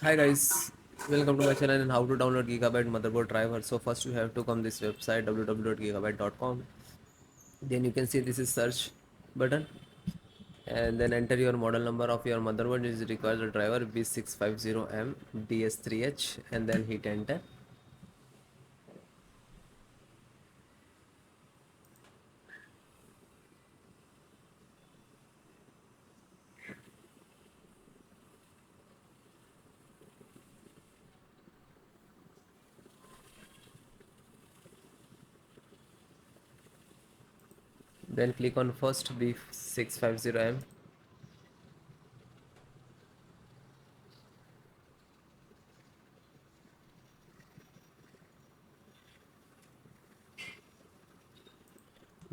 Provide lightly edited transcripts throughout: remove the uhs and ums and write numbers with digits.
Hi guys, welcome to my channel and how to download Gigabyte motherboard driver. So first you have to come this website www.gigabyte.com. Then you can see this is search button and then enter your model number of your motherboard. It requires a driver B650M DS3H and then hit enter. Then click on first B650M.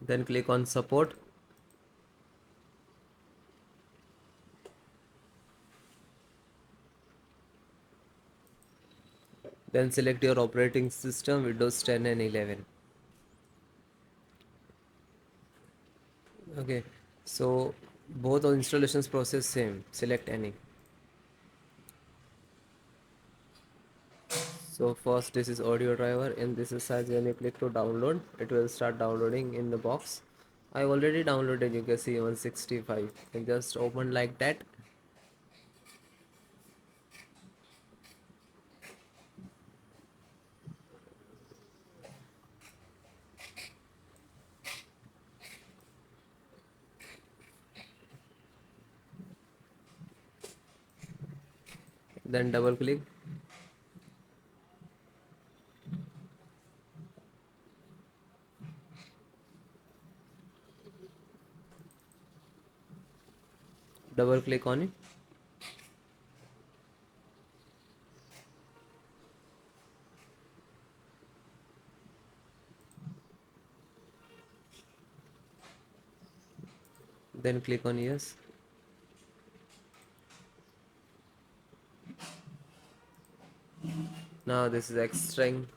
Then click on support. Then select your operating system Windows 10 and 11. Okay, so both of installations process same. Select any. So first this is audio driver and this is size. When you click to download, it will start downloading in the box. I already downloaded, you can see 165 and just open like that. Then double click. Double click on it. Then click on yes. Now this is extracting.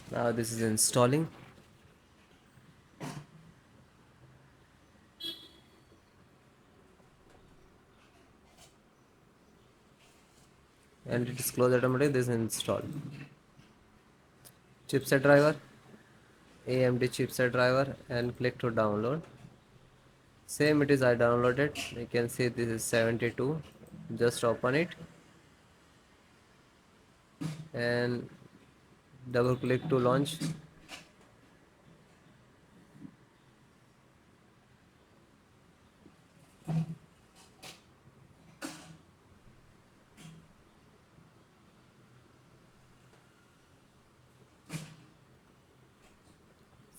Now this is installing. And it is closed automatically. This is installed. Chipset driver, AMD chipset driver, and click to download. Same it is, I downloaded. You can see this is 72. Just open it and double click to launch.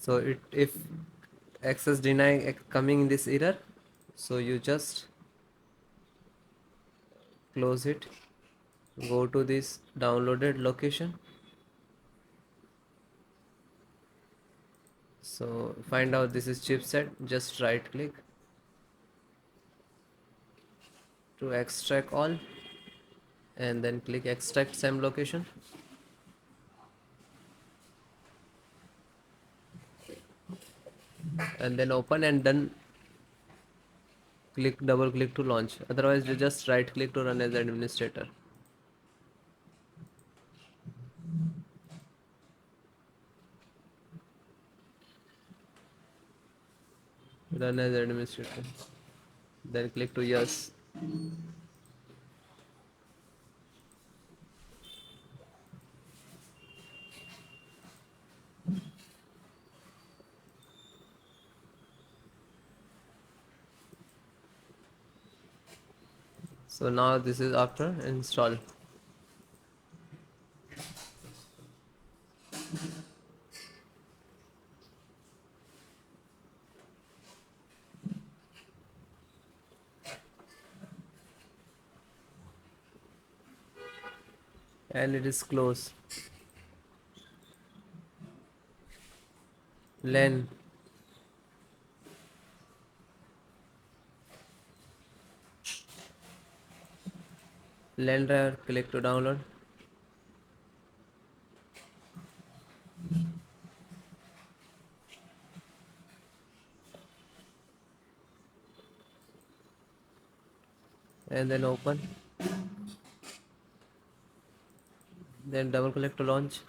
So it, if access deny coming in this error, so you just close it, go to this downloaded location. So find out this is chipset, just right click to extract all and then click extract same location. And then open and then click double click to launch. Otherwise you just right click to run as administrator. Run as administrator. Then click to yes. So now this is after install, and it is close. LAN, LAN driver, click to download, and then open, then double click to launch,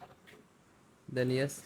then yes.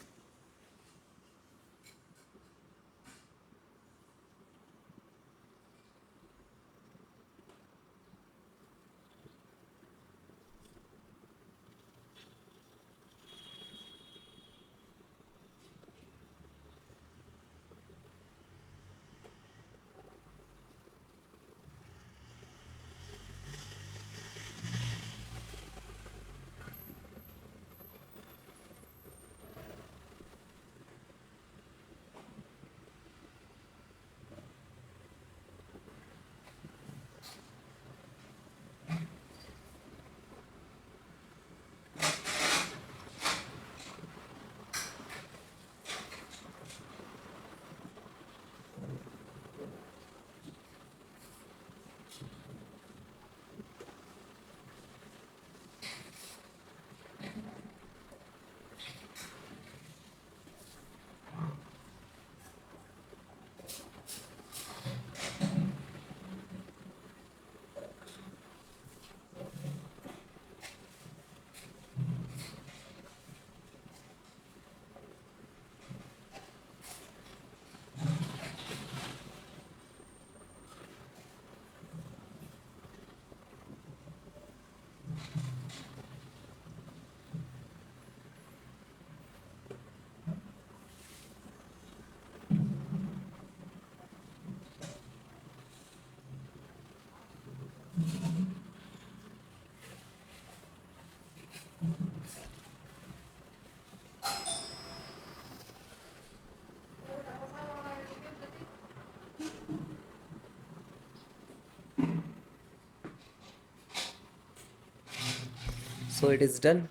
So it is done,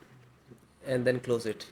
and then close it.